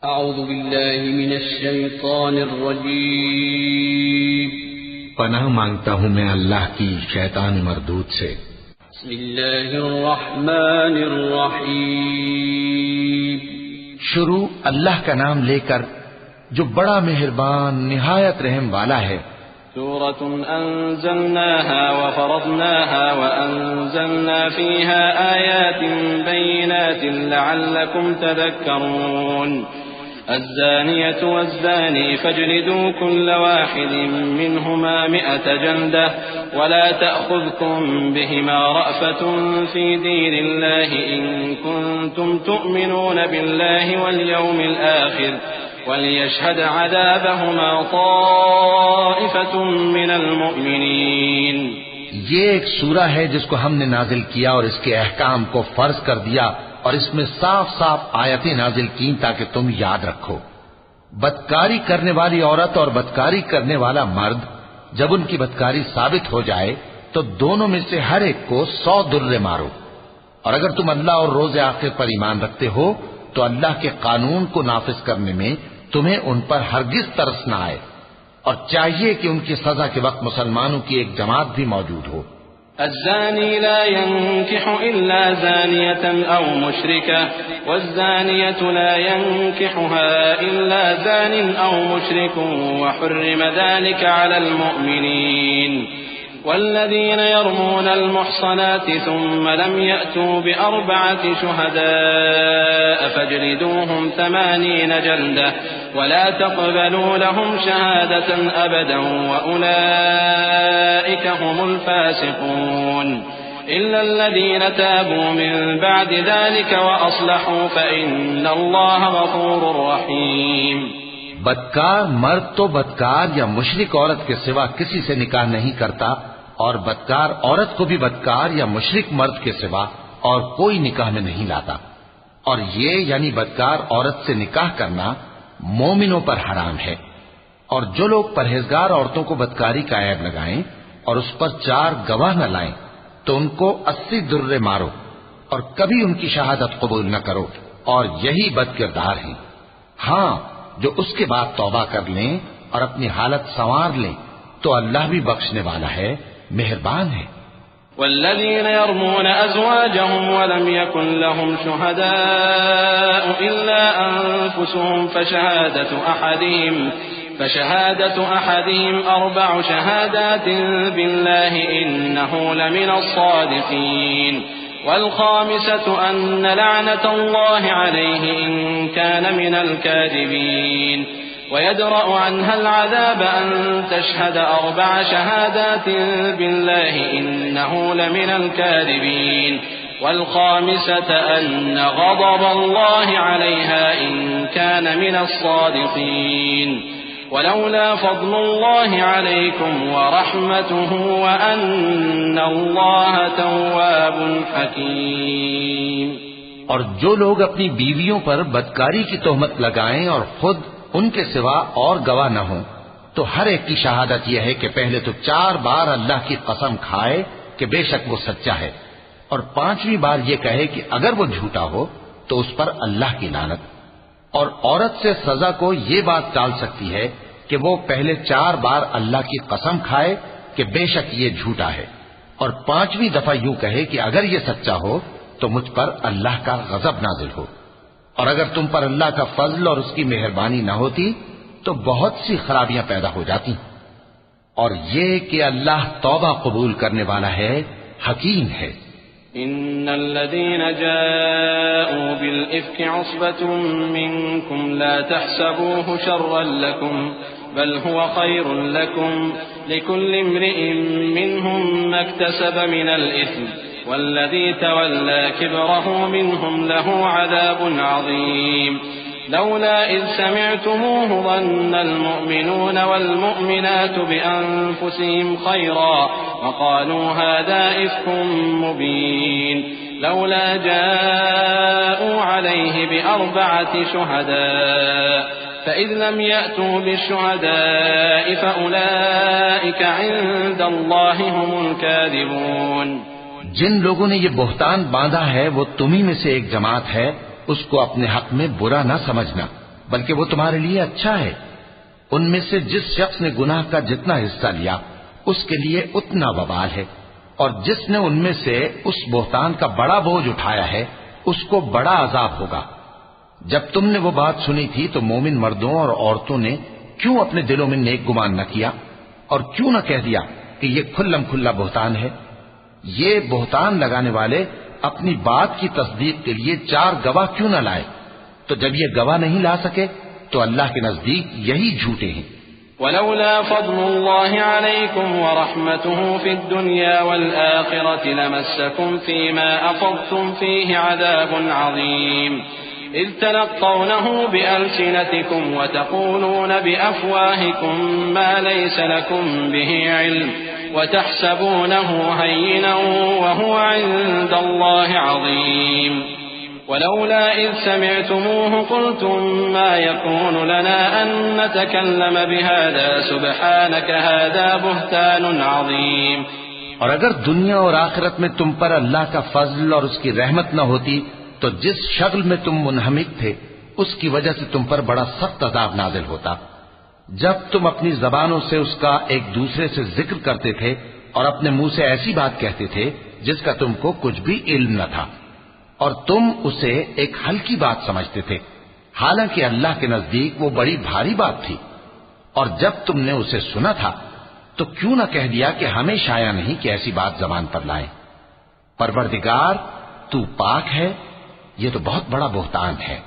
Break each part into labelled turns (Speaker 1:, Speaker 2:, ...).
Speaker 1: اعوذ باللہ من الشیطان الرجیم
Speaker 2: پناہ مانگتا ہوں میں اللہ کی شیطان مردود سے۔
Speaker 1: بسم اللہ الرحمن الرحیم
Speaker 2: شروع اللہ کا نام لے کر جو بڑا مہربان نہایت رحم والا ہے۔
Speaker 1: سورة أنزلناها وفرضناها وأنزلنا فيها آيات بينات لعلكم تذكرون الزانية والزاني فاجلدوا كل واحد منهما 100 جلدة ولا تأخذكم بهما رأفة في دين الله إن كنتم تؤمنون بالله واليوم الآخر وَلْيَشْهَدْ عَذَابَهُمَا طَائِفَةٌ مِّنَ الْمُؤْمِنِينَ۔
Speaker 2: یہ ایک سورہ ہے جس کو ہم نے نازل کیا اور اس کے احکام کو فرض کر دیا اور اس میں صاف صاف آیتیں نازل کی تاکہ تم یاد رکھو۔ بدکاری کرنے والی عورت اور بدکاری کرنے والا مرد جب ان کی بدکاری ثابت ہو جائے تو دونوں میں سے ہر ایک کو 100 درے مارو، اور اگر تم اللہ اور روز آخر پر ایمان رکھتے ہو تو اللہ کے قانون کو نافذ کرنے میں تمہیں ان پر ہرگز ترس نہ آئے، اور چاہیے کہ ان کی سزا کے وقت مسلمانوں کی ایک جماعت بھی موجود ہو۔
Speaker 1: الزاني لا ينكح إلا زانية أو مشركة والزانية لا ينكحها إلا زان أو مشرك وحرم ذلك على المؤمنين والذين يرمون المحصنات ثم لم يأتوا ب4 شهداء فاجلدوهم 80 جلدة ولا تقبلوا لهم شهادة أبدا وأولئك هم الفاسقون إلا الذين تابوا من بعد ذلك وأصلحوا فإن الله غفور رحيم۔
Speaker 2: بدکار مرد تو بدکار یا مشرک عورت کے سوا کسی سے نکاح نہیں کرتا، اور بدکار عورت کو بھی بدکار یا مشرک مرد کے سوا اور کوئی نکاح میں نہیں لاتا، اور یہ یعنی بدکار عورت سے نکاح کرنا مومنوں پر حرام ہے۔ اور جو لوگ پرہیزگار عورتوں کو بدکاری کا عیب لگائیں اور اس پر 4 گواہ نہ لائیں تو ان کو 80 درے مارو اور کبھی ان کی شہادت قبول نہ کرو، اور یہی بد کردار ہیں۔ ہاں، جو اس کے بعد توبہ کر لیں اور اپنی حالت سنوار لیں تو اللہ بھی بخشنے والا ہے، مہربان ہے۔
Speaker 1: والذين يرمون أزواجهم ولم يكن لهم شهداء إلا أنفسهم فشهادة أحدهم 4 شهادات بالله إنه لمن الصادقين والخامسة أن لعنة الله عليه إن كان من الكاذبين ويدرأ عنها العذاب أن تشهد 4 شهادات بالله إنه لمن الكاذبين والخامسة أن غضب الله عليها إن كان من الصادقين ولولا فضل الله عليكم ورحمته وأن الله تواب حكيم۔
Speaker 2: اور جو لوگ اپنی بیویوں پر بدکاری کی تہمت لگائیں اور خود ان کے سوا اور گواہ نہ ہوں تو ہر ایک کی شہادت یہ ہے کہ پہلے تو 4 بار اللہ کی قسم کھائے کہ بے شک وہ سچا ہے، اور 5ویں بار یہ کہے کہ اگر وہ جھوٹا ہو تو اس پر اللہ کی لعنت۔ اور عورت سے سزا کو یہ بات ٹال سکتی ہے کہ وہ پہلے 4 بار اللہ کی قسم کھائے کہ بے شک یہ جھوٹا ہے، اور 5ویں دفعہ یوں کہے کہ اگر یہ سچا ہو تو مجھ پر اللہ کا غضب نازل ہو۔ اور اگر تم پر اللہ کا فضل اور اس کی مہربانی نہ ہوتی تو بہت سی خرابیاں پیدا ہو جاتی۔ اور یہ کہ اللہ توبہ قبول کرنے والا ہے، حکیم ہے۔
Speaker 1: ان الذين جاءوا بالإفك عصبة منكم لا تحسبوه شرا لكم بل هو خير لكم لكل امرئ منهم ما اكتسب من الإثم والذي تولى كبره منهم له عذاب عظيم لولا إذ سمعتموه ظن المؤمنون والمؤمنات بأنفسهم خيرا وقالوا هذا إفك مبين لولا جاءوا عليه ب4 شهداء فإذ لم يأتوا بالشهداء فأولئك عند الله هم الكاذبون۔
Speaker 2: جن لوگوں نے یہ بہتان باندھا ہے وہ تمہیں میں سے ایک جماعت ہے، اس کو اپنے حق میں برا نہ سمجھنا، بلکہ وہ تمہارے لیے اچھا ہے۔ ان میں سے جس شخص نے گناہ کا جتنا حصہ لیا اس کے لیے اتنا وبال ہے، اور جس نے ان میں سے اس بہتان کا بڑا بوجھ اٹھایا ہے اس کو بڑا عذاب ہوگا۔ جب تم نے وہ بات سنی تھی تو مومن مردوں اور عورتوں نے کیوں اپنے دلوں میں نیک گمان نہ کیا، اور کیوں نہ کہہ دیا کہ یہ کھلم کھلا بہتان ہے؟ یہ بہتان لگانے والے اپنی بات کی تصدیق کے لیے 4 گواہ کیوں نہ لائے؟ تو جب یہ گواہ نہیں لا سکے تو اللہ کے نزدیک یہی جھوٹے ہیں۔
Speaker 1: ولولا فضل الله عليكم ورحمته في الدنيا والآخرة لمسكم فيما أفضتم فيه عذاب عظيم إذ تلقونه بألسنتكم وتقولون بأفواهكم ما ليس لكم به علم وتحسبونه هينا وهو عند الله عظيم ولولا إذ سمعتموه قلتم ما يكون لنا أن نتكلم بهذا سبحانك هذا بهتان عظيم۔
Speaker 2: اور اگر دنیا اور آخرت میں تم پر اللہ کا فضل اور اس کی رحمت نہ ہوتی تو جس شغل میں تم منہمک تھے اس کی وجہ سے تم پر بڑا سخت عذاب نازل ہوتا، جب تم اپنی زبانوں سے اس کا ایک دوسرے سے ذکر کرتے تھے اور اپنے منہ سے ایسی بات کہتے تھے جس کا تم کو کچھ بھی علم نہ تھا، اور تم اسے ایک ہلکی بات سمجھتے تھے، حالانکہ اللہ کے نزدیک وہ بڑی بھاری بات تھی۔ اور جب تم نے اسے سنا تھا تو کیوں نہ کہہ دیا کہ ہمیں شایع نہیں کہ ایسی بات زبان پر لائیں؟ پروردگار تو پاک ہے، یہ تو بہت بڑا بہتان ہے۔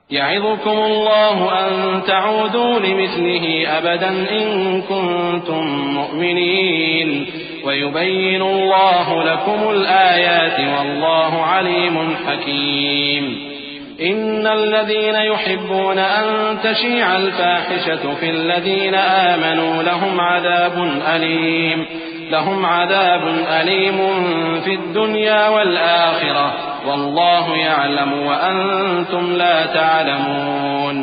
Speaker 1: يعظكم الله أن تعودوا لمثله أبدا إن كنتم مؤمنين ويبين الله لكم الآيات والله عليم حكيم إن الذين يحبون أن تشيع الفاحشة في الذين آمنوا لهم عذاب أليم في الدنيا والآخرة والله يعلم وأنتم لا تعلمون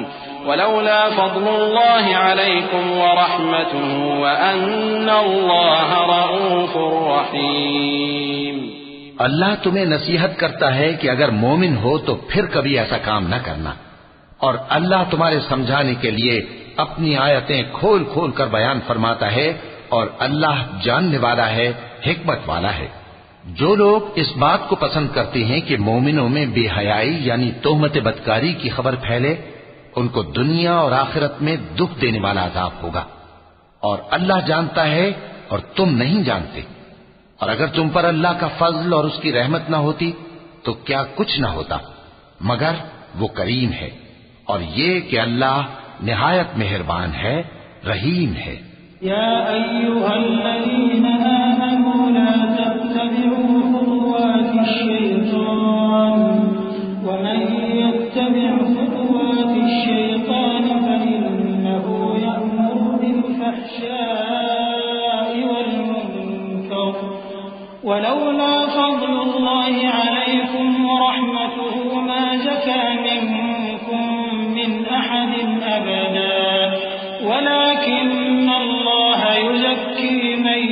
Speaker 1: ولولا فضل الله عليكم ورحمته وأن الله رؤوف رحيم۔
Speaker 2: اللہ تمہیں نصیحت کرتا ہے کہ اگر مومن ہو تو پھر کبھی ایسا کام نہ کرنا، اور اللہ تمہارے سمجھانے کے لیے اپنی آیتیں کھول کھول کر بیان فرماتا ہے، اور اللہ جاننے والا ہے، حکمت والا ہے۔ جو لوگ اس بات کو پسند کرتے ہیں کہ مومنوں میں بے حیائی یعنی تہمت بدکاری کی خبر پھیلے، ان کو دنیا اور آخرت میں دکھ دینے والا عذاب ہوگا، اور اللہ جانتا ہے اور تم نہیں جانتے۔ اور اگر تم پر اللہ کا فضل اور اس کی رحمت نہ ہوتی تو کیا کچھ نہ ہوتا، مگر وہ کریم ہے، اور یہ کہ اللہ نہایت مہربان ہے، رحیم ہے۔
Speaker 3: يا أيها الذين آمنوا لا تتبعوا خطوات الشيطان ومن يتبع خطوات الشيطان فإنه يأمر بالفحشاء والمنكر ولولا فضل الله عليكم ورحمته ما زكى منكم من أحد أبدا ولكن الله يزكي من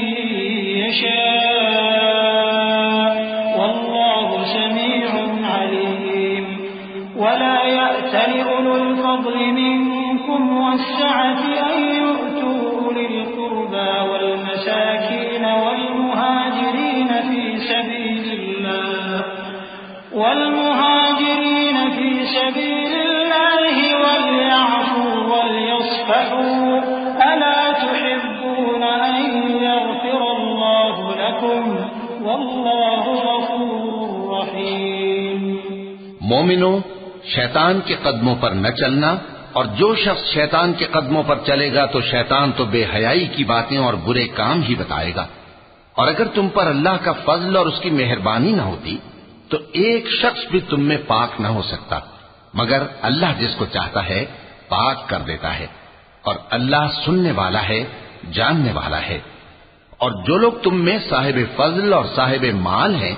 Speaker 3: يشاء والله سميع عليم ولا يأتل أولو الفضل منكم والسعة أن يؤتوا أولي القربى والمساكين والمهاجرين في سبيل الله وليعفوا وليصفحوا ألا تحبون أن يغفر الله لكم والله غفور رحيم۔
Speaker 2: مومنوں، شیطان کے قدموں پر نہ چلنا، اور جو شخص شیطان کے قدموں پر چلے گا تو شیطان تو بے حیائی کی باتیں اور برے کام ہی بتائے گا۔ اور اگر تم پر اللہ کا فضل اور اس کی مہربانی نہ ہوتی تو ایک شخص بھی تم میں پاک نہ ہو سکتا، مگر اللہ جس کو چاہتا ہے پاک کر دیتا ہے، اور اللہ سننے والا ہے، جاننے والا ہے۔ اور جو لوگ تم میں صاحب فضل اور صاحب مال ہیں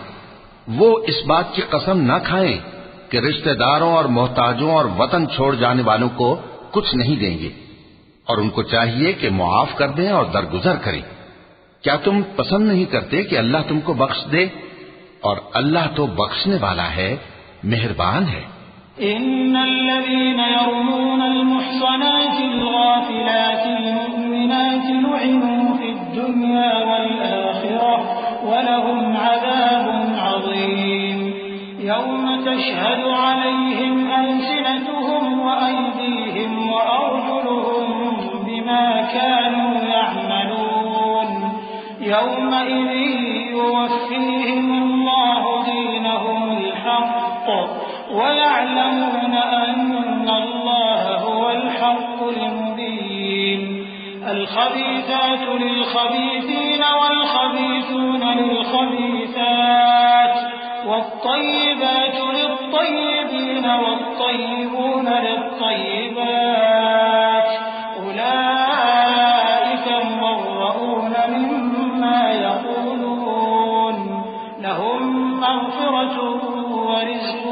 Speaker 2: وہ اس بات کی قسم نہ کھائیں کہ رشتہ داروں اور محتاجوں اور وطن چھوڑ جانے والوں کو کچھ نہیں دیں گے، اور ان کو چاہیے کہ معاف کر دیں اور درگزر کریں۔ کیا تم پسند نہیں کرتے کہ اللہ تم کو بخش دے؟ اور اللہ تو بخشنے والا ہے، مہربان ہے۔
Speaker 3: إن الذين يرمون تشهد عليهم ألسنتهم وأيديهم وأرجلهم بما كانوا يعملون يومئذ يوفيهم الله دينهم الحق ويعلمون أن الله هو الحق المبين الخبيثات للخبيثين والخبيثون للخبيثات والطيبات للطيبين والطيبون للطيبات أولئك مبرؤون مما يقولون لهم مغفرة ورزق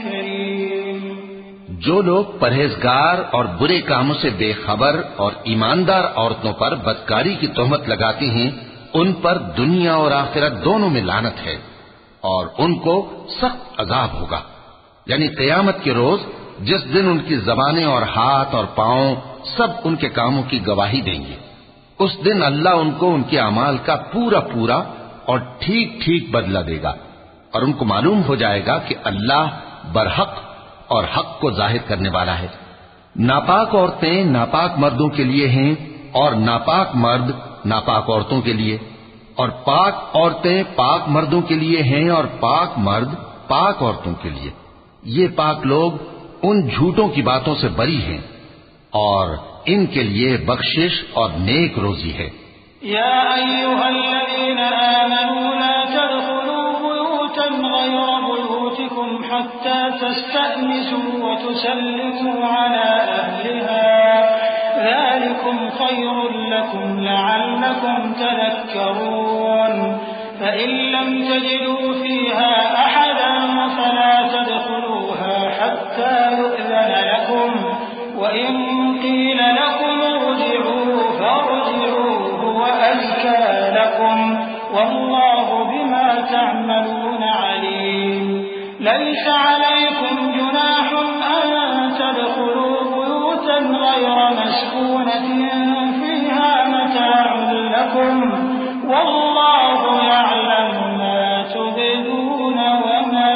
Speaker 3: کریم۔
Speaker 2: جو لوگ پرہیزگار اور برے کاموں سے بے خبر اور ایماندار عورتوں پر بدکاری کی تہمت لگاتے ہیں ان پر دنیا اور آخرت دونوں میں لعنت ہے اور ان کو سخت عذاب ہوگا، یعنی قیامت کے روز جس دن ان کی زبانیں اور ہاتھ اور پاؤں سب ان کے کاموں کی گواہی دیں گے۔ اس دن اللہ ان کو ان کے اعمال کا پورا پورا اور ٹھیک ٹھیک بدلہ دے گا اور ان کو معلوم ہو جائے گا کہ اللہ برحق اور حق کو ظاہر کرنے والا ہے۔ ناپاک عورتیں ناپاک مردوں کے لیے ہیں اور ناپاک مرد ناپاک عورتوں کے لیے، اور پاک عورتیں پاک مردوں کے لیے ہیں اور پاک مرد پاک عورتوں کے لیے۔ یہ پاک لوگ ان جھوٹوں کی باتوں سے بری ہیں اور ان کے لیے بخشش اور نیک روزی ہے۔
Speaker 3: یا ایھا الذین آمنوا لا تدخلوا بیوتا غیر بیوتکم حتی تستأنسوا وتسلموا علی اہلها ذلكم خير لكم لعلكم تذكرون فإن لم تجدوا فيها أحدا فلا تدخلوها حتى يؤذن لكم وإن قيل لكم ارجعوا فارجعوا هو أزكى لكم والله بما تعملون عليم ليس عليكم جناح أن تدخلوا بيوتا غير مسكونة فيها متاع لكم والله يعلم ما تبدون وما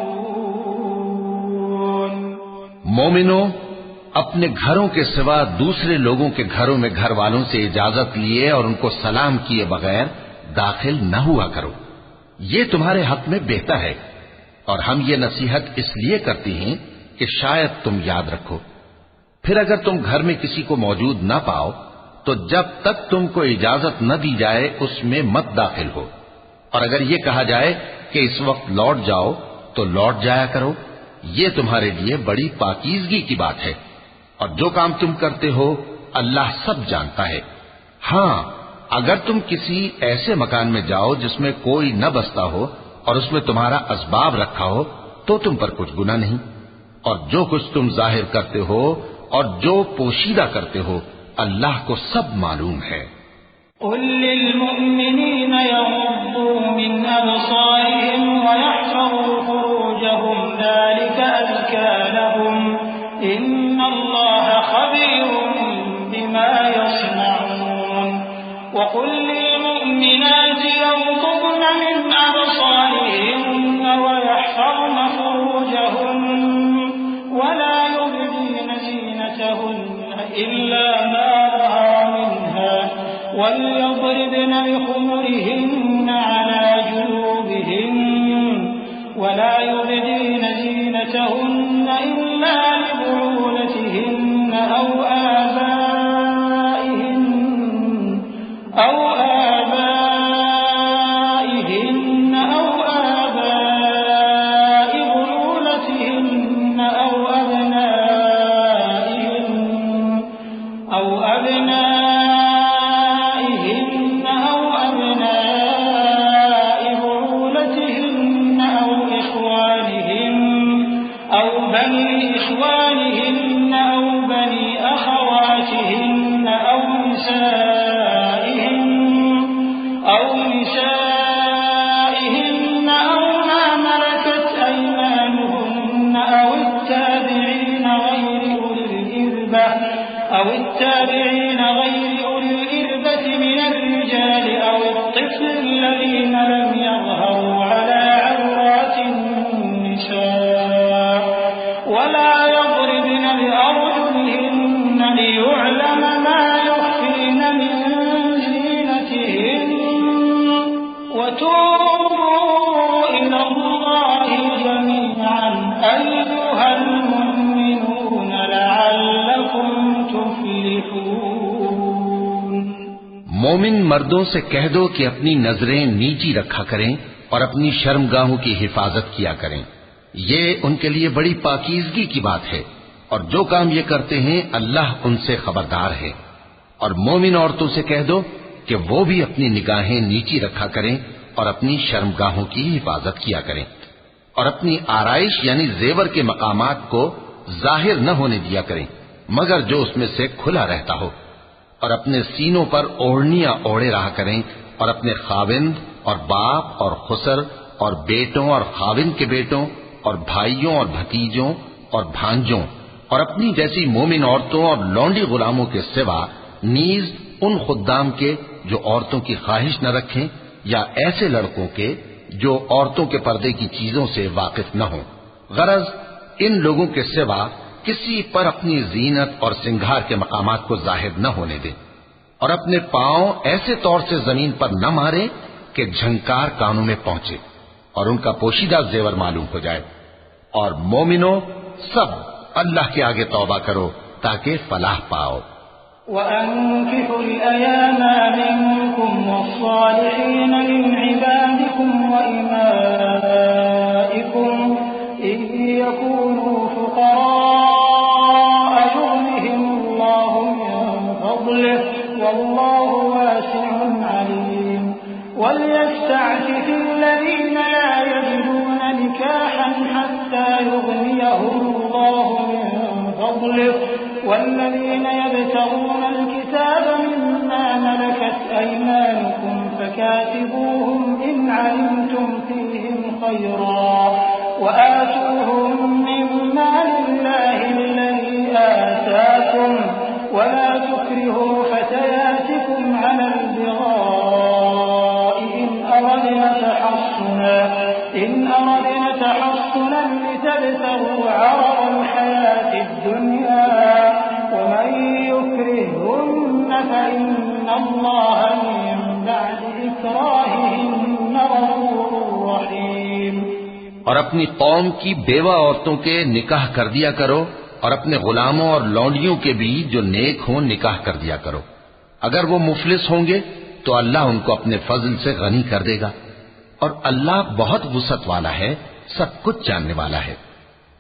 Speaker 3: تكتمون۔
Speaker 2: مومنوں، اپنے گھروں کے سوا دوسرے لوگوں کے گھروں میں گھر والوں سے اجازت لیے اور ان کو سلام کیے بغیر داخل نہ ہوا کرو، یہ تمہارے حق میں بہتر ہے، اور ہم یہ نصیحت اس لیے کرتے ہیں کہ شاید تم یاد رکھو۔ پھر اگر تم گھر میں کسی کو موجود نہ پاؤ تو جب تک تم کو اجازت نہ دی جائے اس میں مت داخل ہو، اور اگر یہ کہا جائے کہ اس وقت لوٹ جاؤ تو لوٹ جایا کرو، یہ تمہارے لیے بڑی پاکیزگی کی بات ہے، اور جو کام تم کرتے ہو اللہ سب جانتا ہے۔ ہاں، اگر تم کسی ایسے مکان میں جاؤ جس میں کوئی نہ بستا ہو اور اس میں تمہارا اسباب رکھا ہو تو تم پر کچھ گناہ نہیں، اور جو کچھ تم ظاہر کرتے ہو اور جو پوشیدہ کرتے ہو اللہ کو سب معلوم ہے۔
Speaker 3: قل للمؤمنین یغضوا من ابصارهم ويحفظوا فروجهم ذلك أزكى لهم ان اللہ خبیر بما يصنعون وقل للمؤمنات يغضضن من أبصارهن ويحفظن فروجهن ولا يبدين زينتهن إلا ما ظهر منها وليضربن بخمرهن على جيوبهن ولا يبدين زينتهن إلا لبعولتهن أو آبائهن أو آباء بعولتهن أو أبنائهن أو أبناء بعولتهن أو إخوانهن أو بني إخوانهن أو بني أخواتهن أو نسائهن أو ما ملكت أيمانهن أو التابعين غير أولي الإربة من الرجال أو الطفل الذين لم يظهروا على عورات بأرجلهن ليعلم ما يخفين من زينتهن وتوبوا إلى الله جميعا أيها المؤمنون لعلكم تفلحون۔
Speaker 2: مومن مردوں سے کہہ دو کہ اپنی نظریں نیچی رکھا کریں اور اپنی شرمگاہوں کی حفاظت کیا کریں، یہ ان کے لیے بڑی پاکیزگی کی بات ہے، اور جو کام یہ کرتے ہیں اللہ ان سے خبردار ہے۔ اور مومن عورتوں سے کہہ دو کہ وہ بھی اپنی نگاہیں نیچی رکھا کریں اور اپنی شرمگاہوں کی حفاظت کیا کریں، اور اپنی آرائش یعنی زیور کے مقامات کو ظاہر نہ ہونے دیا کریں مگر جو اس میں سے کھلا رہتا ہو، اور اپنے سینوں پر اوڑھنیاں اوڑھے رہا کریں، اور اپنے خاوند اور باپ اور خسر اور بیٹوں اور خاوند کے بیٹوں اور بھائیوں اور بھتیجوں اور بھانجوں اور اپنی جیسی مومن عورتوں اور لونڈی غلاموں کے سوا نیز ان خدام کے جو عورتوں کی خواہش نہ رکھیں، یا ایسے لڑکوں کے جو عورتوں کے پردے کی چیزوں سے واقف نہ ہوں، غرض ان لوگوں کے سوا کسی پر اپنی زینت اور سنگھار کے مقامات کو ظاہر نہ ہونے دیں، اور اپنے پاؤں ایسے طور سے زمین پر نہ مارے کہ جھنکار کانوں میں پہنچے اور ان کا پوشیدہ زیور معلوم ہو جائے۔ اور مومنوں سب اللہ کے آگے توبہ کرو تاکہ فلاح پاؤ۔
Speaker 3: وَأَنكِحُوا الْأَيَامَ مِنكُمْ وَالصَّالِحِينَ مِنْ عِبَادِكُمْ وَإِمَائِكُمْ إِنْ يَكُونُوا فُقَرَاءَ يُغْنِهِمُ اللَّهُ مِنْ فَضْلِهِ وَاللَّهُ وَاسِعٌ عَلِيمٌ وَلْيَسْتَعْفِفِ الَّذِينَ لَا يَجِدُونَ نِكَاحًا حَتَّى يُغْنِيَهُمُ اللَّهُ مِنْ فَضْلِهِ والذين يبتغون الكتاب مما ملكت أيمانكم فكاتبوهم إن علمتم فيهم خيرا وآتوهم مما لله الذي آتاكم ولا تكرهوا فتياتكم على البغاء إن أردنا تحصنا لتبتغوا عرض الحياة الدنيا ومن يكرههن فإن الله من بعد إكراههن غفور رحيم۔
Speaker 2: اور اپنی قوم کی بیوہ عورتوں کے نکاح کر دیا کرو، اور اپنے غلاموں اور لونڈیوں کے بھی جو نیک ہوں نکاح کر دیا کرو۔ اگر وہ مفلس ہوں گے تو اللہ ان کو اپنے فضل سے غنی کر دے گا، اور اللہ بہت وسعت والا ہے، سب کچھ جاننے والا ہے۔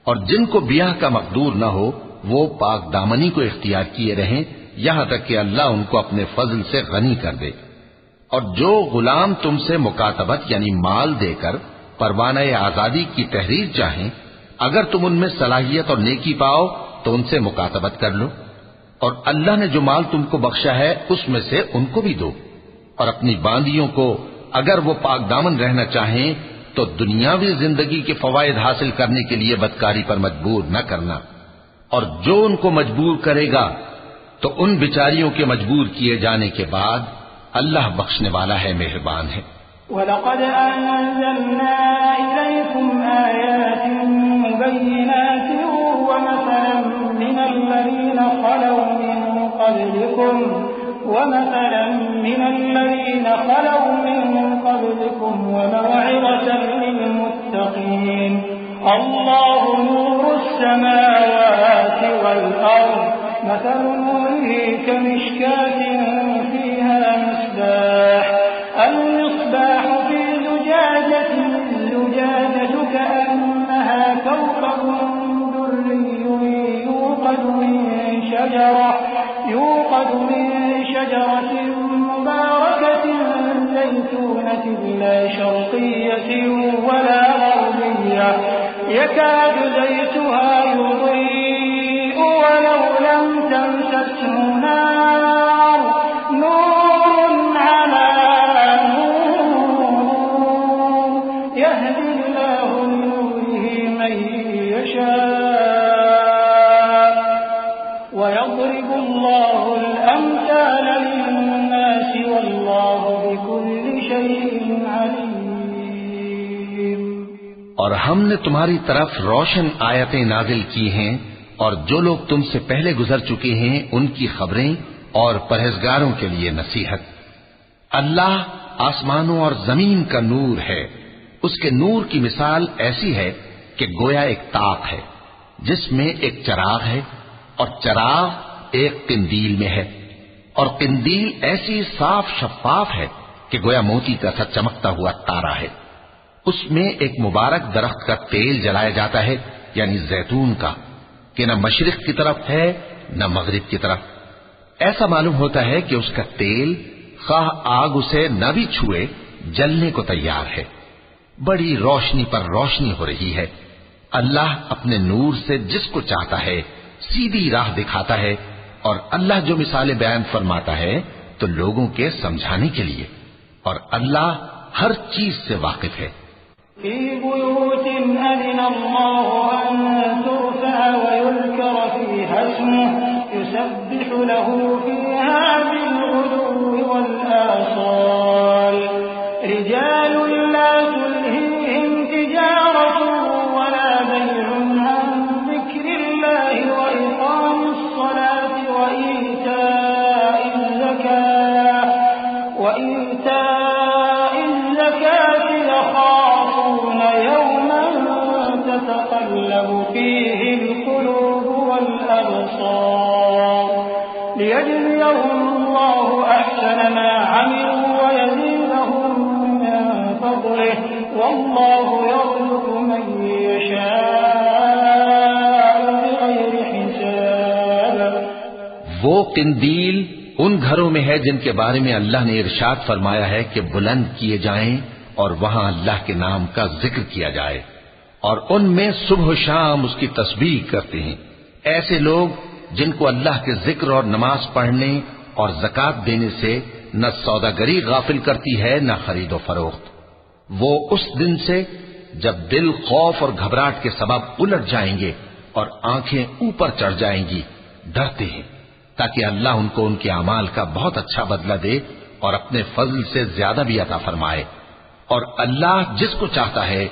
Speaker 2: اور جن کو بیاہ کا مقدور نہ ہو وہ پاک دامنی کو اختیار کیے رہیں یہاں تک کہ اللہ ان کو اپنے فضل سے غنی کر دے۔ اور جو غلام تم سے مکاتبت یعنی مال دے کر پروانہ آزادی کی تحریر چاہیں، اگر تم ان میں صلاحیت اور نیکی پاؤ تو ان سے مکاتبت کر لو، اور اللہ نے جو مال تم کو بخشا ہے اس میں سے ان کو بھی دو۔ اور اپنی باندیوں کو اگر وہ پاک دامن رہنا چاہیں تو دنیاوی زندگی کے فوائد حاصل کرنے کے لیے بدکاری پر مجبور نہ کرنا، اور جو ان کو مجبور کرے گا تو ان بیچاریوں کے مجبور کیے جانے کے بعد اللہ بخشنے والا ہے، مہربان ہے۔
Speaker 3: وَلَقَدْ أَنزَلْنَا إِلَيْكُمْ آيَاتٍ مُبَيِّنَاتٍ وَمَثَلًا مِّنَ الَّذِينَ خَلَوْا مِن قَبْلِكُمْ وَمَوْعِظَةً لِّلْمُتَّقِينَ اللَّهُ نُورُ السَّمَاوَاتِ وَالْأَرْضِ مَثَلُ نُورِهِ كَمِشْكَاةٍ فِيهَا مِصْبَاحٌ الْمِصْبَاحُ فِي زُجَاجَةٍ الزُّجَاجَةُ كَأَنَّهَا كَوْكَبٌ دُرِّيٌّ يُوقَدُ من شجرة مباركة زيتونة لا شرقية ولا غربية يكاد زيتها يضيء ولو لم تمسسه نار نور على نور يهدي الله لنوره من يشاء ويضرب الله الأمثال للناس والله بكل شيء عليم۔
Speaker 2: اور ہم نے تمہاری طرف روشن آیتیں نازل کی ہیں اور جو لوگ تم سے پہلے گزر چکے ہیں ان کی خبریں اور پرہیزگاروں کے لیے نصیحت۔ اللہ آسمانوں اور زمین کا نور ہے، اس کے نور کی مثال ایسی ہے کہ گویا ایک طاق ہے جس میں ایک چراغ ہے، اور چراغ ایک قندیل میں ہے، اور قندیل ایسی صاف شفاف ہے کہ گویا موتی کا سا چمکتا ہوا تارا ہے۔ اس میں ایک مبارک درخت کا تیل جلایا جاتا ہے، یعنی زیتون کا، کہ نہ مشرق کی طرف ہے نہ مغرب کی طرف۔ ایسا معلوم ہوتا ہے کہ اس کا تیل خواہ آگ اسے نہ بھی چھوئے جلنے کو تیار ہے۔ بڑی روشنی پر روشنی ہو رہی ہے۔ اللہ اپنے نور سے جس کو چاہتا ہے سیدھی راہ دکھاتا ہے، اور اللہ جو مثالیں بیان فرماتا ہے تو لوگوں کے سمجھانے کے لیے، اور اللہ ہر چیز سے واقف ہے۔
Speaker 3: فی بیوت اذن اللہ ان ترفع ویذکر فیہا اسمہ یسبح له فیہا بالغدو والآصال رجال لا تلہیہم تجارۃ ولا بیع عن ذکر اللہ وإقام الصلاة وإیتاء الزکاة يخافون یوما تتقلب فیہ القلوب والأبصار ليجزيهم الله أحسن ما عملوا ويزيدهم من فضله والله يرزق من يشاء بغير حساب۔
Speaker 2: وہ قندیل ان گھروں میں ہے جن کے بارے میں اللہ نے ارشاد فرمایا ہے کہ بلند کیے جائیں اور وہاں اللہ کے نام کا ذکر کیا جائے، اور ان میں صبح و شام اس کی تسبیح کرتے ہیں۔ ایسے لوگ جن کو اللہ کے ذکر اور نماز پڑھنے اور زکوٰۃ دینے سے نہ سوداگری غافل کرتی ہے نہ خرید و فروخت۔ وہ اس دن سے جب دل خوف اور گھبراہٹ کے سبب الٹ جائیں گے اور آنکھیں اوپر چڑھ جائیں گی ڈرتے ہیں، تاکہ اللہ ان کو ان کے اعمال کا بہت اچھا بدلہ دے اور اپنے فضل سے زیادہ بھی عطا فرمائے، اور اللہ جس کو چاہتا ہے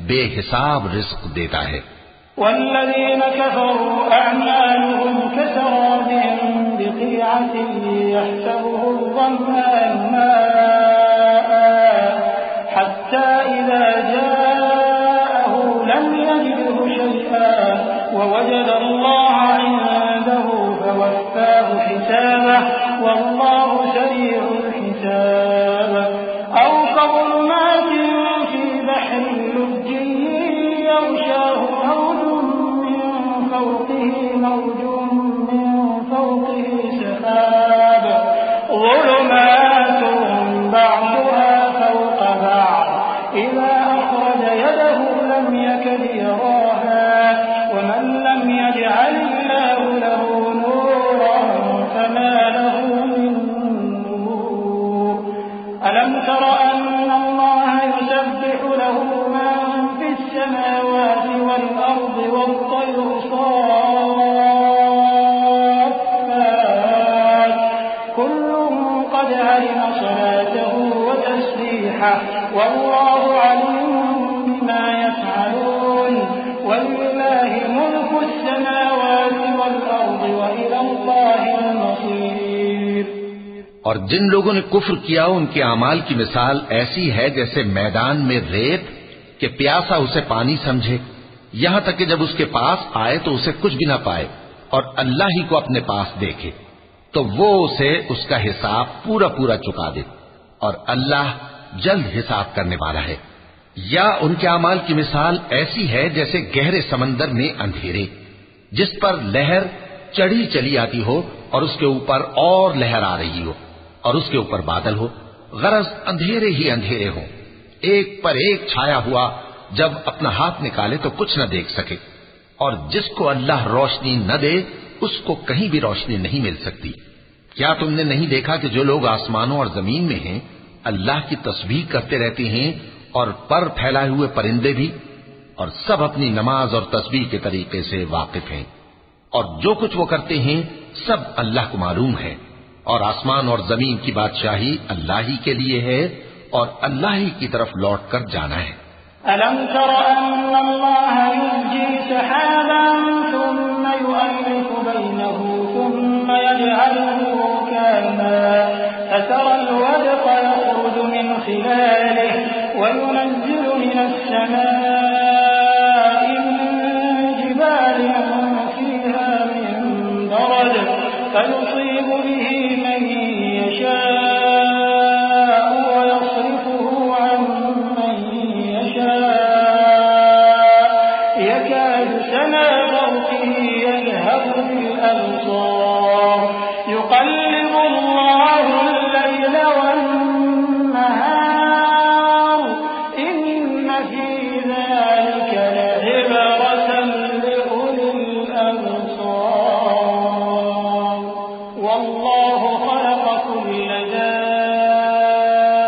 Speaker 2: بے حساب رزق دیتا ہے۔
Speaker 3: والذين كفروا أعمالهم كسراب بقيعة يحسبه الظمآن ماء حتى إذا جاءه لم يجده شيئا ووجد الله عنده فوفاه حسابه والله سريع الحساب أو كظلمات في بحر لجي يغشاه موج من فوقه سحاب ظلمات بعضها فوق بعض إذا أخرج يده لم يكد يراها ومن لم يجعل الله له نورا فما له من نور ألم تر أن الله يسبح له من في السماوات والأرض والطير صافات كل قد علم صلاته وتسبيحه والله عليم بما يفعلون ولله ملك السماوات والأرض وإلى الله المصير۔
Speaker 2: اور جن لوگوں نے کفر کیا ان کے اعمال کی مثال ایسی ہے جیسے میدان میں ریت کہ پیاسا اسے پانی سمجھے، یہاں تک کہ جب اس کے پاس آئے تو اسے کچھ بھی نہ پائے اور اللہ ہی کو اپنے پاس دیکھے تو وہ اسے اس کا حساب پورا پورا چکا دے، اور اللہ جلد حساب کرنے والا ہے۔ یا ان کے اعمال کی مثال ایسی ہے جیسے گہرے سمندر میں اندھیرے جس پر لہر چڑھی چلی آتی ہو اور اس کے اوپر اور لہر آ رہی ہو اور اس کے اوپر بادل ہو، غرض اندھیرے ہی اندھیرے ہوں، ایک پر ایک چھایا ہوا، جب اپنا ہاتھ نکالے تو کچھ نہ دیکھ سکے، اور جس کو اللہ روشنی نہ دے اس کو کہیں بھی روشنی نہیں مل سکتی۔ کیا تم نے نہیں دیکھا کہ جو لوگ آسمانوں اور زمین میں ہیں اللہ کی تسبیح کرتے رہتے ہیں، اور پر پھیلائے ہوئے پرندے بھی، اور سب اپنی نماز اور تسبیح کے طریقے سے واقف ہیں، اور جو کچھ وہ کرتے ہیں سب اللہ کو معلوم ہے، اور آسمان اور زمین کی بادشاہی اللہ ہی کے لیے ہے اور اللہ ہی کی طرف لوٹ کر جانا ہے۔
Speaker 3: ألم تر أن الله يزجي سحابا ثم يؤلف السماء من جبال فيها من برد فيصيب به من يشاء ويصرفه عن من يشاء يكاد سنا برقه يذهب بالأبصار يقلب الله الليل والنهار إن في ذلك لعبرة لأولي الأبصار والله خلق كل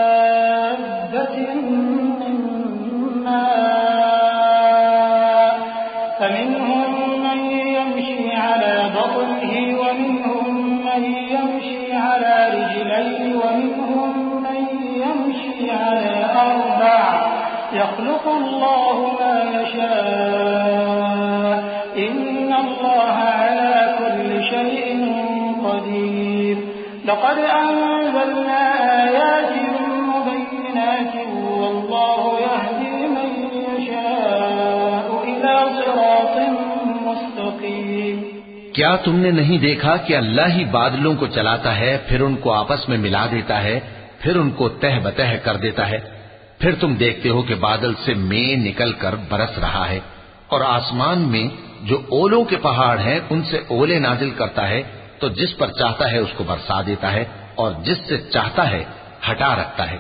Speaker 3: دابة من ماء فمنهم من يمشي على بطنه ومنهم من يمشي على رجلين ومنهم من يمشي على أربع يخلق الله ما يشاء إن الله على كل شيء قدير لقد أنزلنا آيات مبينات والله يهدي من يشاء إلى صراط مستقيم
Speaker 2: کیا تم نے نہیں دیکھا کہ اللہ ہی بادلوں کو چلاتا ہے پھر ان کو آپس میں ملا دیتا ہے پھر ان کو تہ بتہ کر دیتا ہے پھر تم دیکھتے ہو کہ بادل سے مے نکل کر برس رہا ہے اور آسمان میں جو اولوں کے پہاڑ ہیں ان سے اولے نازل کرتا ہے تو جس پر چاہتا ہے اس کو برسا دیتا ہے اور جس سے چاہتا ہے ہٹا رکھتا ہے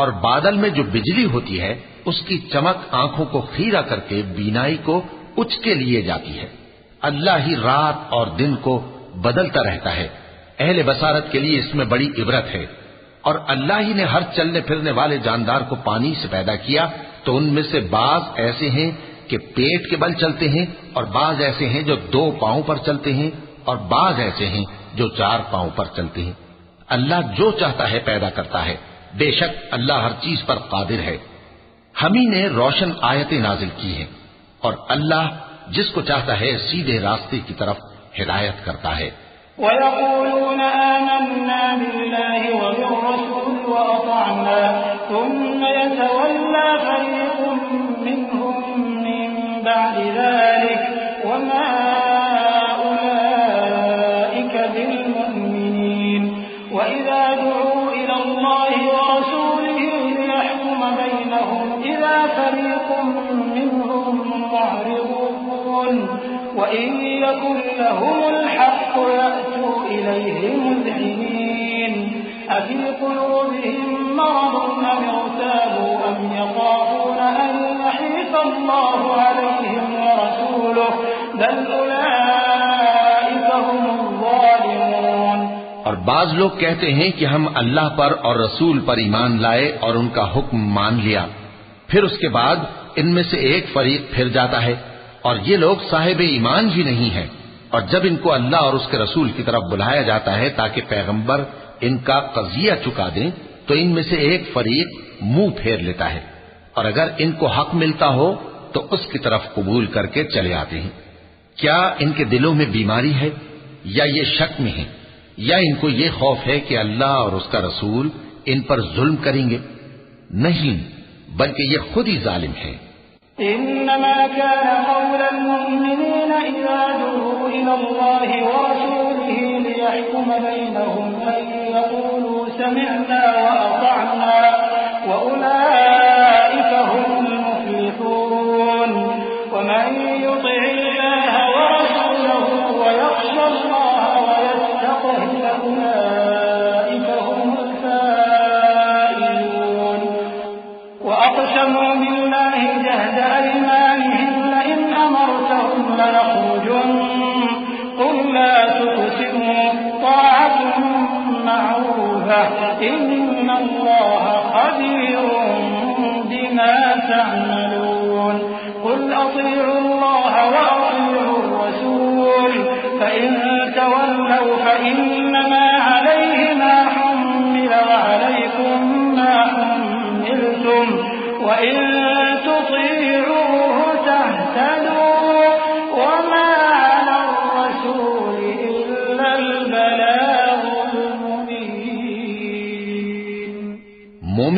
Speaker 2: اور بادل میں جو بجلی ہوتی ہے اس کی چمک آنکھوں کو خیرہ کر کے بینائی کو اچ کے لیے جاتی ہے اللہ ہی رات اور دن کو بدلتا رہتا ہے اہل بصارت کے لیے اس میں بڑی عبرت ہے اور اللہ ہی نے ہر چلنے پھرنے والے جاندار کو پانی سے پیدا کیا تو ان میں سے بعض ایسے ہیں کہ پیٹ کے بل چلتے ہیں اور بعض ایسے ہیں جو 2 پاؤں پر چلتے ہیں اور بعض ایسے ہیں جو 4 پاؤں پر چلتے ہیں اللہ جو چاہتا ہے پیدا کرتا ہے بے شک اللہ ہر چیز پر قادر ہے ہم ہی نے روشن آیتیں نازل کی ہیں اور اللہ جس کو چاہتا ہے سیدھے راستے کی طرف ہدایت کرتا ہے
Speaker 3: وَيَقُولُونَ آمَنَّا بِاللَّهِ وَبِالرَّسُولِ وَأَطَعْنَا ثُمَّ يَتَوَلَّى فَرِيقٌ مِّنْهُم مِّن بَعْدِ ذَلِكَ وَمَا أُولَٰئِكَ بِالْمُؤْمِنِينَ وَإِذَا دُعُوا إِلَى اللَّهِ وَرَسُولِهِ لِيَحْكُمَ بَيْنَهُمْ إِذَا فَرِيقٌ مِّنْهُم مُّعْرِضُونَ وَإِن يَكُن لَّهُمُ الْحَقُّ يَأْتُوا إِلَيْهِ مُذْعِنِينَ أَفِي قُلُوبِهِم مَّرَضٌ أَمِ ارْتَابُوا أَمْ يَخَافُونَ أَن يَحِيفَ اللَّهُ عَلَيْهِمْ وَرَسُولُهُ بَلْ أُولَٰئِكَ هُمُ الظَّالِمُونَ
Speaker 2: اور بعض لوگ کہتے ہیں کہ ہم اللہ پر اور رسول پر ایمان لائے اور ان کا حکم مان لیا پھر اس کے بعد ان میں سے ایک فریق پھر جاتا ہے اور یہ لوگ صاحب ایمان ہی نہیں ہیں اور جب ان کو اللہ اور اس کے رسول کی طرف بلایا جاتا ہے تاکہ پیغمبر ان کا قضیہ چکا دیں تو ان میں سے ایک فریق منہ پھیر لیتا ہے اور اگر ان کو حق ملتا ہو تو اس کی طرف قبول کر کے چلے آتے ہیں کیا ان کے دلوں میں بیماری ہے یا یہ شک میں ہیں یا ان کو یہ خوف ہے کہ اللہ اور اس کا رسول ان پر ظلم کریں گے نہیں بلکہ یہ خود ہی ظالم ہیں
Speaker 3: إنما كان قول المؤمنين إذا دعوا إلى الله ورسوله ليحكم بينهم أن يقولوا سمعنا وأطعنا وأولئك هم المفلحون ومن يطع الله ورسوله ويخشى الله ويتقه أولئك هم الفائزون وأقسموا بالله جهد أيمانهم لئن أمرتهم ليخرجن قل لا تقسموا طاعة معروفة إن الله خبير بما تعملون قل أطيعوا الله وأطيعوا الرسول فإن تولوا فإنما عليه ما حمل وعليكم ما حملتم وإن تطيعوه تهتدوا وما على الرسول إلا البلاغ المبين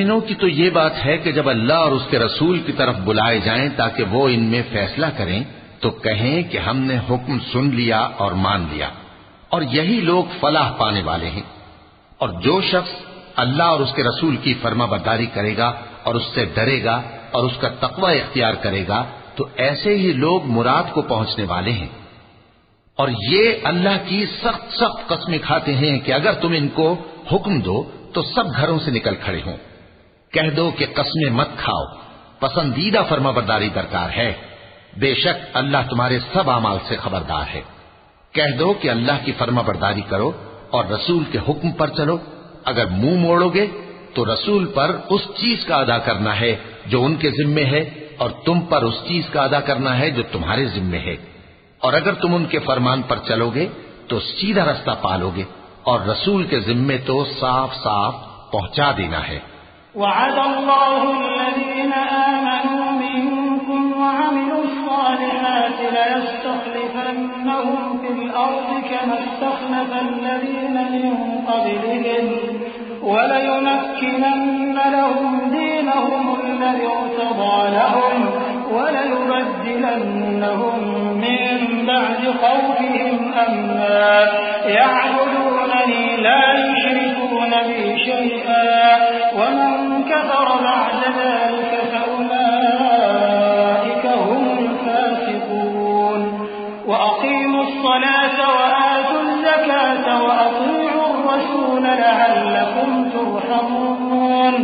Speaker 2: مومنوں کی تو یہ بات ہے کہ جب اللہ اور اس کے رسول کی طرف بلائے جائیں تاکہ وہ ان میں فیصلہ کریں تو کہیں کہ ہم نے حکم سن لیا اور مان لیا، اور یہی لوگ فلاح پانے والے ہیں۔ اور جو شخص اللہ اور اس کے رسول کی فرما برداری کرے گا اور اس سے ڈرے گا اور اس کا تقوی اختیار کرے گا تو ایسے ہی لوگ مراد کو پہنچنے والے ہیں۔ اور یہ اللہ کی سخت سخت قسمیں کھاتے ہیں کہ اگر تم ان کو حکم دو تو سب گھروں سے نکل کھڑے ہوں۔ کہہ دو کہ قسمیں مت کھاؤ، پسندیدہ فرما برداری درکار ہے، بے شک اللہ تمہارے سب اعمال سے خبردار ہے۔ کہہ دو کہ اللہ کی فرما برداری کرو اور رسول کے حکم پر چلو، اگر منہ موڑو گے تو رسول پر اس چیز کا ادا کرنا ہے جو ان کے ذمے ہے اور تم پر اس چیز کا ادا کرنا ہے جو تمہارے ذمے ہے، اور اگر تم ان کے فرمان پر چلو گے تو سیدھا رستہ پالو گے، اور رسول کے ذمے تو صاف صاف پہنچا دینا ہے۔
Speaker 3: وعد الله الذين آمنوا منكم وعملوا الصالحات ليستخلفنهم في الأرض كما استخلف الذين من قبلهم وليمكنن لهم دينهم الذي ارتضى لهم وليبدلنهم من بعد خوفهم أمنا يعبدونني لا يشركون بي شيئا ومن كفر بعد ذلك فأولئك هم الفاسقون وأقيموا الصلاة وآتوا الزكاة وأطيعوا الرسول لعلكم ترحمون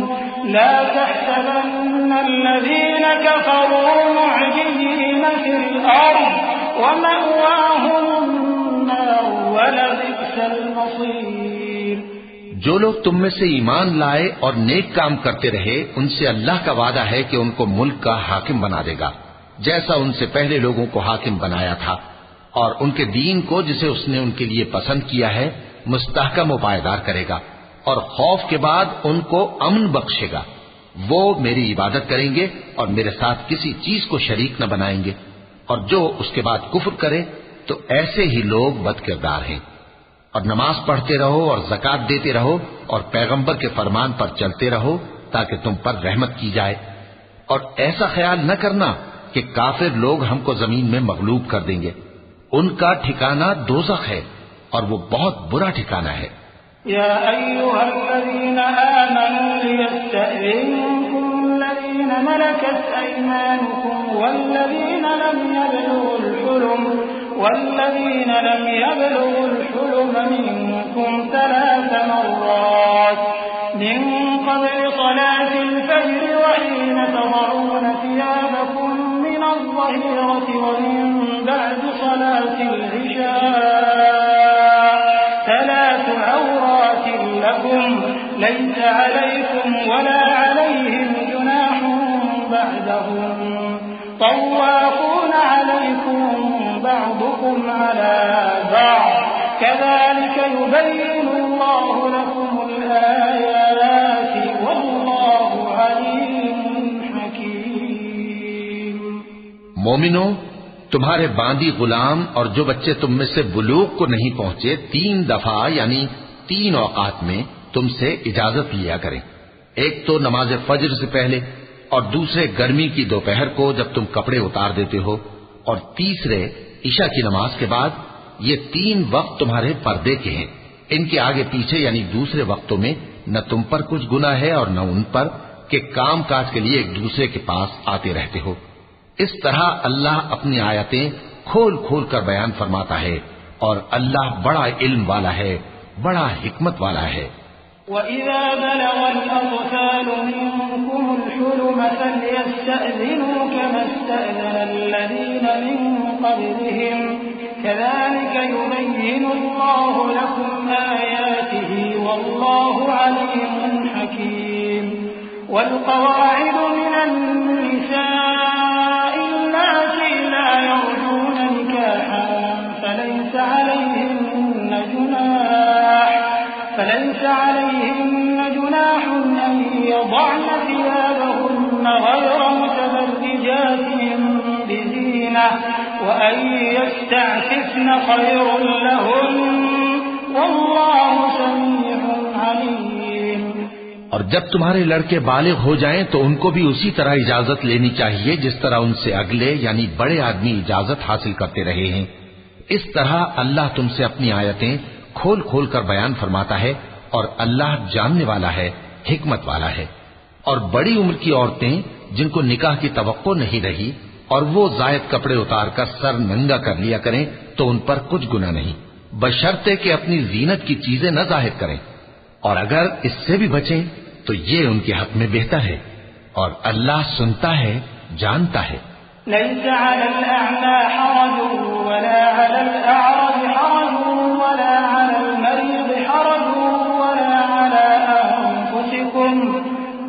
Speaker 3: لا تحسبن الذين كفروا معجزين في الأرض ومأواهم النار ولبئس المصير۔
Speaker 2: جو لوگ تم میں سے ایمان لائے اور نیک کام کرتے رہے ان سے اللہ کا وعدہ ہے کہ ان کو ملک کا حاکم بنا دے گا، جیسا ان سے پہلے لوگوں کو حاکم بنایا تھا، اور ان کے دین کو جسے اس نے ان کے لیے پسند کیا ہے مستحکم و پائیدار کرے گا، اور خوف کے بعد ان کو امن بخشے گا۔ وہ میری عبادت کریں گے اور میرے ساتھ کسی چیز کو شریک نہ بنائیں گے، اور جو اس کے بعد کفر کرے تو ایسے ہی لوگ بد کردار ہیں۔ اور نماز پڑھتے رہو اور زکوٰۃ دیتے رہو اور پیغمبر کے فرمان پر چلتے رہو تاکہ تم پر رحمت کی جائے، اور ایسا خیال نہ کرنا کہ کافر لوگ ہم کو زمین میں مغلوب کر دیں گے، ان کا ٹھکانہ دوزخ ہے اور وہ بہت برا ٹھکانہ ہے۔
Speaker 3: يا أيها الذين آمنوا ليستأذنكم الذين ملكت أيمانكم والذين لم يبلغوا الحلم منكم 3 مرات من قبل صلاة الفجر وحين تضعون ثيابكم من الظهيرة ومن بعد صلاة العشاء 3 عورات لكم ليس عليكم ولا عليهم جناح بعدهم طوافون عليكم بعضكم على بعض كذلك يبين الله لكم الآيات والله عليم حكيم۔
Speaker 2: مومنو، تمہارے باندی غلام اور جو بچے تم میں سے بلوغ کو نہیں پہنچے 3 دفعہ یعنی 3 اوقات میں تم سے اجازت لیا کریں، ایک تو نماز فجر سے پہلے، اور دوسرے گرمی کی دوپہر کو جب تم کپڑے اتار دیتے ہو، اور تیسرے عشاء کی نماز کے بعد۔ یہ 3 وقت تمہارے پردے کے ہیں، ان کے آگے پیچھے یعنی دوسرے وقتوں میں نہ تم پر کچھ گناہ ہے اور نہ ان پر کہ کام کاج کے لیے ایک دوسرے کے پاس آتے رہتے ہو۔ اس طرح اللہ اپنی آیتیں کھول کھول کر بیان فرماتا ہے، اور اللہ بڑا علم والا ہے، بڑا حکمت والا ہے۔
Speaker 3: وَإِذَا بَلَغَ الْأَطْفَالُ مِنكُمُ الْحُلُمَ فَلْيَسْتَأْذِنُوا كَمَا اسْتَأْذَنَ الَّذِينَ مِن قَبْلِهِمْ كَذَلِكَ يُبَيِّنُ اللَّهُ لَكُمْ آيَاتِهِ وَاللَّهُ عَلِيمٌ حَكِيمٌ۔ وَالْقَوَاعِدُ مِنَ النِّسَاءِ اللَّاتِي لَا يَرْجُونَ نِكَاحًا فَلَيْسَ عليهن جناح أن يضعن ثيابهن غير متبرجات بزينة وأن يستعففن خير لهن والله سميع عليم۔
Speaker 2: اور جب تمہارے لڑکے بالغ ہو جائیں تو ان کو بھی اسی طرح اجازت لینی چاہیے جس طرح ان سے اگلے یعنی بڑے آدمی اجازت حاصل کرتے رہے ہیں. اس طرح اللہ تم سے اپنی آیتیں کھول کھول کر بیان فرماتا ہے اور اللہ جاننے والا ہے، حکمت والا ہے. اور بڑی عمر کی عورتیں جن کو نکاح کی توقع نہیں رہی اور وہ زائد کپڑے اتار کر سر ننگا کر لیا کریں تو ان پر کچھ گناہ نہیں، بشرطے کہ اپنی زینت کی چیزیں نہ ظاہر کریں، اور اگر اس سے بھی بچیں تو یہ ان کے حق میں بہتر ہے، اور اللہ سنتا ہے، جانتا ہے.
Speaker 3: ليس على الأعمى حرج ولا على الأعرج حرج ولا على المريض حرج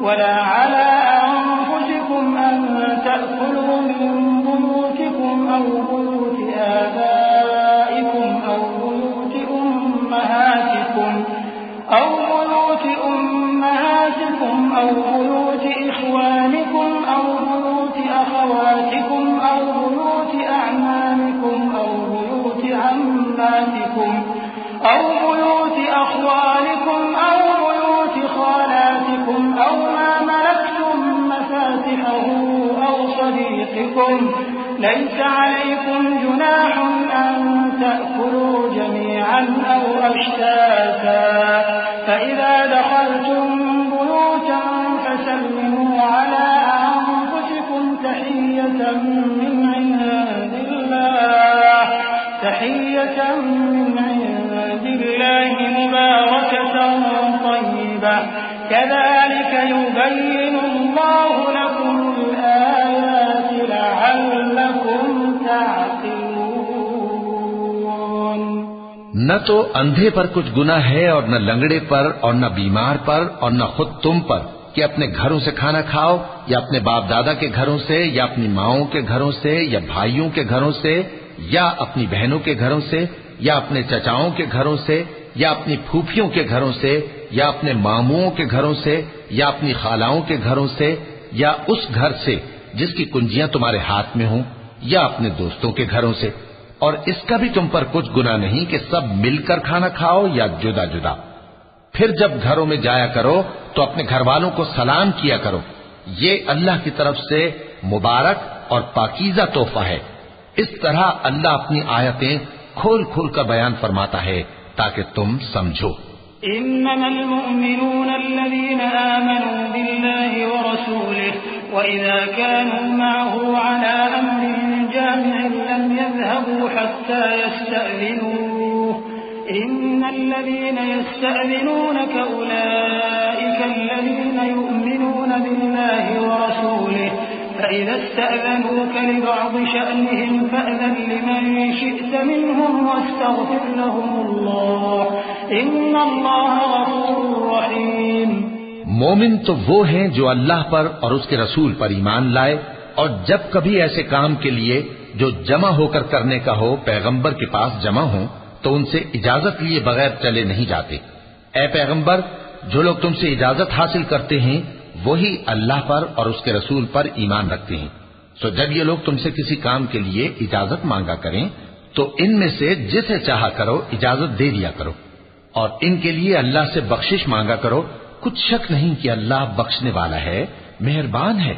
Speaker 3: ولا على أنفسكم أن تأكلوا من بيوتكم أو بيوت آبائكم أو بيوت أمهاتكم أو بيوت إخوانكم أو بيوت أخواتكم أو بيوت أعمامكم أو بيوت عماتكم أو بيوت أخوالكم أو بيوت خالاتكم أو ما ملكتم مفاتحه أو صديقكم. ليس عليكم جناح أن تأكلوا جميعا أو أشتاتا فإذا دخلتم بيوتا فسلموا على أنفسكم تحية من عند الله مباركة طيبة كذلك يبين الله لكم الآيات لعلكم تعقلون.
Speaker 2: نہ تو اندھے پر کچھ گناہ ہے اور نہ لنگڑے پر اور نہ بیمار پر اور نہ خود تم پر کہ اپنے گھروں سے کھانا کھاؤ یا اپنے باپ دادا کے گھروں سے یا اپنی ماؤں کے گھروں سے یا بھائیوں کے گھروں سے یا اپنی بہنوں کے گھروں سے یا اپنے چچاؤں کے گھروں سے یا اپنی پھوپھیوں کے گھروں سے یا اپنے ماموں کے گھروں سے یا اپنی خالاؤں کے گھروں سے یا اس گھر سے جس کی کنجیاں تمہارے ہاتھ میں ہوں یا اپنے دوستوں کے گھروں سے. اور اس کا بھی تم پر کچھ گناہ نہیں کہ سب مل کر کھانا کھاؤ یا جدا جدا. پھر جب گھروں میں جایا کرو تو اپنے گھر والوں کو سلام کیا کرو، یہ اللہ کی طرف سے مبارک اور پاکیزہ تحفہ ہے. اس طرح اللہ اپنی آیتیں کھول کھول کر بیان فرماتا ہے تاکہ تم سمجھو.
Speaker 3: إنما المؤمنون الذين آمنوا بالله ورسوله وإذا كانوا معه على أمر جامع لم يذهبوا حتى يستأذنوه إن الذين يستأذنونك أولئك الذين يؤمنون بالله ورسوله فإذا استأذنوك لبعض شأنهم فأذن لمن شئت منهم واستغفر لهم الله إن الله غفور رحيم.
Speaker 2: مومن تو وہ ہیں جو اللہ پر اور اس کے رسول پر ایمان لائے اور جب کبھی ایسے کام کے لیے جو جمع ہو کر کرنے کا ہو پیغمبر کے پاس جمع ہوں تو ان سے اجازت لیے بغیر چلے نہیں جاتے. اے پیغمبر، جو لوگ تم سے اجازت حاصل کرتے ہیں وہی اللہ پر اور اس کے رسول پر ایمان رکھتے ہیں. سو جب یہ لوگ تم سے کسی کام کے لیے اجازت مانگا کریں تو ان میں سے جسے چاہا کرو اجازت دے دیا کرو، اور ان کے لیے اللہ سے بخشش مانگا کرو. کچھ شک نہیں کہ اللہ بخشنے والا ہے، مہربان ہے.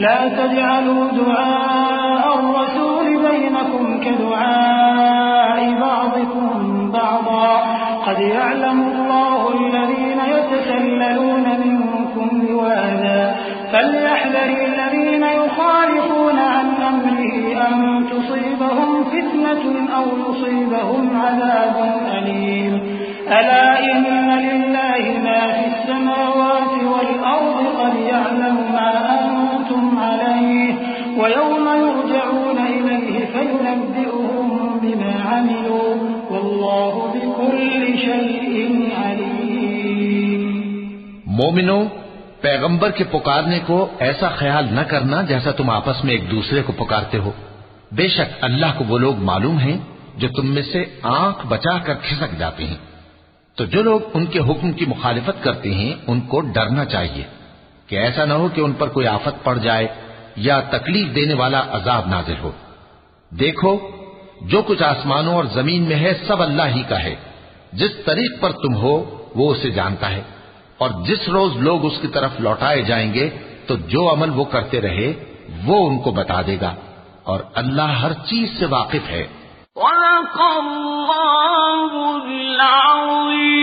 Speaker 3: لا تجعلوا دعاء الرسول بينكم كدعاء بعضكم بعضا قد يعلم الله الذين يتسللون منكم لواذا فليحذر الذين يخالفون عن أمره أن تصيبهم فتنة أو يصيبهم عذاب أليم. ألا إن لله ما في السماوات والأرض قد يعلم ما أنتم عليه ويوم يرجعون إليه فينبئهم بما عملوا والله بكل شيء عليم.
Speaker 2: مومنو، پیغمبر کے پکارنے کو ایسا خیال نہ کرنا جیسا تم آپس میں ایک دوسرے کو پکارتے ہو. بے شک اللہ کو وہ لوگ معلوم ہیں جو تم میں سے آنکھ بچا کر کھسک جاتے ہیں. تو جو لوگ ان کے حکم کی مخالفت کرتے ہیں ان کو ڈرنا چاہیے کہ ایسا نہ ہو کہ ان پر کوئی آفت پڑ جائے یا تکلیف دینے والا عذاب نازل ہو. دیکھو، جو کچھ آسمانوں اور زمین میں ہے سب اللہ ہی کا ہے. جس طریق پر تم ہو وہ اسے جانتا ہے اور جس روز لوگ اس کی طرف لوٹائے جائیں گے تو جو عمل وہ کرتے رہے وہ ان کو بتا دے گا، اور اللہ ہر چیز سے واقف ہے۔
Speaker 4: صدق اللہ العظیم۔